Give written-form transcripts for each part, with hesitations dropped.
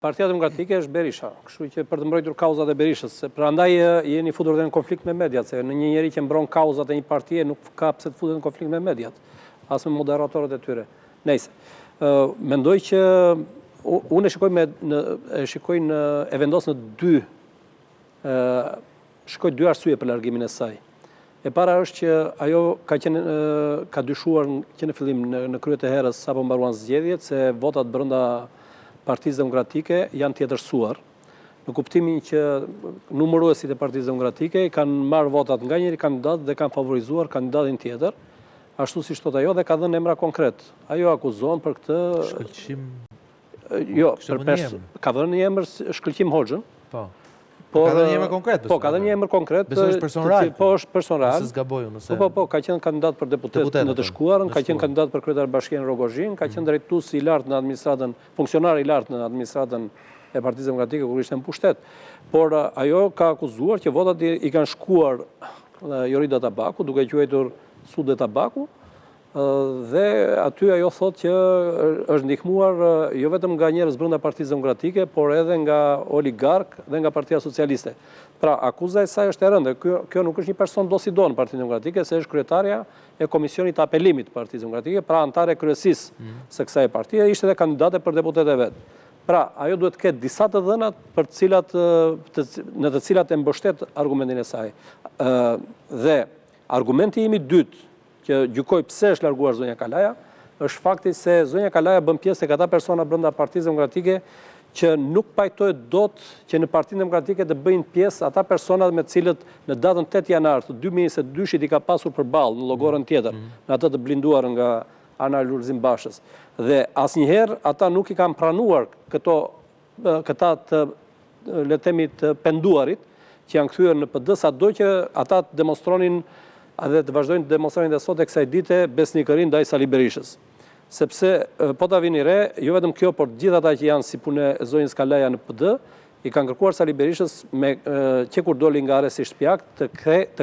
Partia Demokratike është Berisha, kështu që për të mbrojtur kauzat e Berishës, prandaj jeni futur edhe në konflikt me mediat, se në një njeri që mbron kauzat e një partie nuk ka pse të futet në konflikt me mediat, as me moderatorët e tyre. Nejse, mendoj që unë e vendos në shikoj dy arsye për largimin e saj. E para është që ajo ka dyshuar që në fillim në kryet e herës sapo mbaruan zgjedhjet se votat brenda Partisë Demokratike janë tjetërsuar, në kuptimin që numëruesit e Partisë Demokratike kanë marrë votat nga njëri kandidat dhe kanë favorizuar kandidatin tjetër, ashtu si thot ajo dhe ka dhënë emra konkret. Ajo akuzon për këtë shkëlqim. Jo, ka dhënë një emër shkëlqim Hoxhën. Po. Ka dhënë një emër konkret. Po, ka dhënë një emër konkret. Besoj është person real. Po, është person real. Nëse zgabojun, nëse. Po, ka qenë kandidat për deputet në të shkuarën, ka qenë kandidat për kryetar bashkie në Rogozhin, ka qenë drejtues i lartë në administratën, funksionar i lartë në administratën e Partisë Demokratike kur ishte në pushtet. Por ajo ka akuzuar që votat i kanë shkuar Jorida Tabaku, duke quajtur Sude Tabaku, dhe aty ajo thot që është ndihmuar jo vetëm nga njerëz brenda Partisë Demokratike, por edhe nga oligark dhe nga Partia Socialiste. Pra, akuza e saj është e rëndë. Kjo nuk është një person do si do në Partinë Demokratike, se është kryetarja e Komisionit të Apelimit të Partisë Demokratike, pra antare kryesisë së kësaj partie, ishte dhe kandidate për deputet e vet. Pra, ajo duhet të ketë disa të dhënat në të cilat e mbështet argumentin e saj. Dhe argumenti im i dytë që gjykoj pse është larguar zonja Kalaja, është fakti se zonja Kalaja bën pjesë tek ata persona brenda Partisë Demokratike që nuk pajtohet dot që në Partinë Demokratike të bëjnë pjesë ata persona me të cilët në datën 8 janar të 2022 i ka pasur përballë në llogorën tjetër, në atë të blinduar nga Ana Lulzim Bashës. Dhe asnjëherë ata nuk i kanë pranuar këta të le të themi të penduarit që janë kthyer në PD, sado që ata të demonstronin dhe të vazhdojnë të demonstrojnë dhe sot e kësaj dite besnikërinë ndaj Sali Berishës. Sepse po ta vini re, jo vetëm kjo, por gjithë ata që janë si punë e zonjës Kalaja në PD, i kanë kërkuar Sali Berishës që kur doli nga arresti shtëpiak të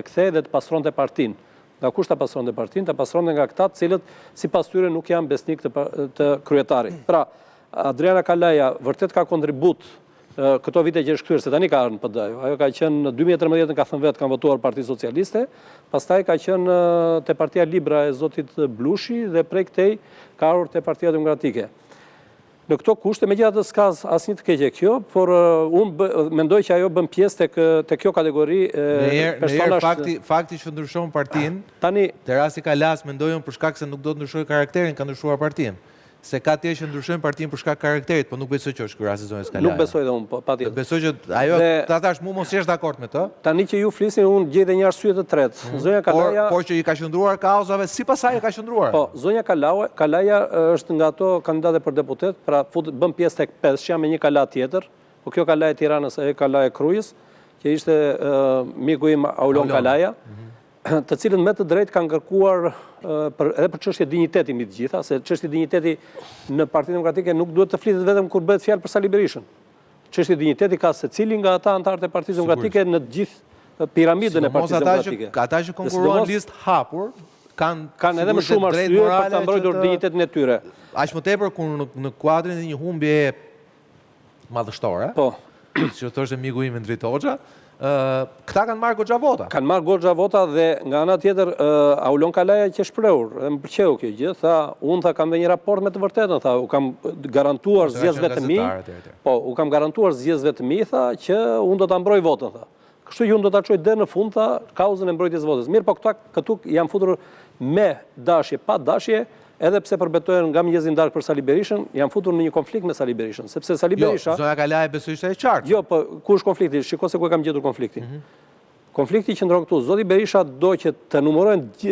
kthehej dhe të pastronte partinë. Nga kush ta pastronte partinë? Ta pastronte nga këta të cilët sipas tyre nuk janë besnik të kryetarit. Pra, Adriana Kalaja vërtet ka kontribut këto vite që është kthyer, se tani ka ardhur në PD. Ajo ka qenë në 2013 ka thënë vetë kanë votuar Parti Socialiste, pastaj ka qenë te Partia Libra e zotit Blushi dhe prej këtej ka ardhur te Partia Demokratike. Në këto kushte, megjithatë s'ka asnjë të keqe kjo, por unë mendoj që ajo bën pjesë te kjo kategori personazh. Fakti që ndryshon partinë, tani te rasti Kalas mendojnë për shkak se nuk do të ndryshojë karakterin, ka ndryshuar partinë. Se ka tjerë që ndryshojnë partinë për shkak karakterit, po nuk besoj që është ky rasti zonës Kalaja. Nuk besoj dhe unë, patjetër. Besoj që ajo ta thash mua mos jesh dakord me të. Tani që ju flisni, unë gjej edhe një arsye të tretë. Zonja Kalaja, por që i ka qendruar kauzave sipas saj ka qendruar. Po, zonja Kalaja është nga ato kandidate për deputet, pra bën pjesë tek peshtja me një kala tjetër, po kjo kala e Tiranës e kala e Krujës, që ishte miku im Aulon Kalaja, të cilën me të drejtë kanë kërkuar edhe për çështje dinjiteti mbi të gjitha, se çështja dinjiteti në Partinë Demokratike nuk duhet të flitet vetëm kur bëhet fjalë për Sali Berishën. Çështja dinjiteti ka secili nga ata anëtarët e Partisë Demokratike në të gjithë piramidën e Partisë Demokratike. Ata që konkurruan listë hapur kanë edhe më shumë arsye për ta mbrojtur dinjitetin e tyre. Aq më tepër kur në kuadrin e një humbje madhështore. Po. Që thoshte miku im Endrit Hoxha, këta kanë marrë goxha vota. Kanë marrë goxha vota dhe nga ana tjetër Aulon Kalaja që shprehur, dhe më pëlqeu kjo gjë, tha, unë kam dhe një raport me të vërtetën, tha, u kam garantuar zgjedhësve të mi. Po, u kam garantuar zgjedhësve të mi, tha, që unë do ta mbroj votën, tha. Kështu që unë do ta çoj deri në fund, tha, kauzën e mbrojtjes votës. Mirë, po këtu janë futur me dashje, pa dashje, edhe pse përbetohen nga mëngjesi ndark për Sali Berishën, janë futur në një konflikt me Sali Berishën, sepse Sali Berisha... Jo, zonja Kalaja besoj ishte e qartë. Jo, po ku është konflikti? Shiko se ku e kam gjetur konfliktin. Konflikti qëndron këtu. Zoti Berisha do që të numërojnë,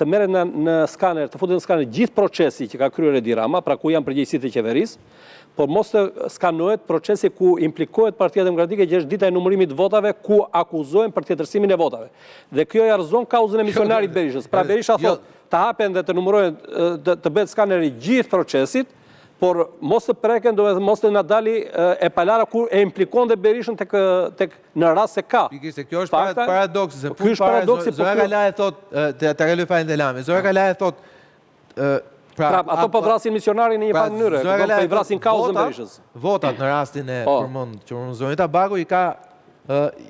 të merren në skaner, të futen në skaner gjithë procesi që ka kryer Edi Rama, pra ku janë përgjegjësitë e qeverisë, por mos të skanohet procesi ku implikohet Partia Demokratike, që është dita e numërimit votave, ku akuzohen për tjetërsimin e votave. Dhe kjo i argëzon kauzën e misionarit Berishës. Pra Berisha thotë, të hapen dhe të numërohen, të bëhet skaneri gjithë procesit, por mos të preken, mos të nadali e palara kur e implikon dhe Berishën tek në rast se ka. Pikërisht, kjo është paradoksi, se zonja Kalaja thotë, të kaloj fjalën e Lami, zonja Kalaja thotë, Pra, ato po vrasin misionarin në një farë mënyrë, po i vrasin kauzën Berishës. Votat në rastin e përmend që Zonita Baku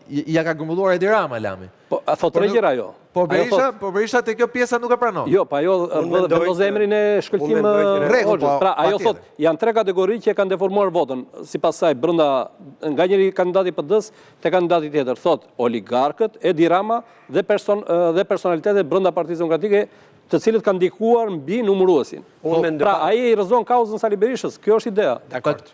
ja ka grumbulluar Edi Rama Lami. Po, a thot regjera jo. Po Berisha te kjo pjesa nuk e pranon. Jo, pa ajo vendos emrin e shkëlqim Hoxhës. Pra, ajo thot, janë 3 kategori që e kanë deformuar votën, sipas saj brenda nga njëri kandidati PD-s te kandidati tjetër. Thot oligarkët, Edi Rama dhe personalitetet brenda Partisë Demokratike, të cilët kanë ndikuar mbi numëruesin. Pra, ai i rrezon kauzën Sali Berishës. Kjo është ideja. Dakord.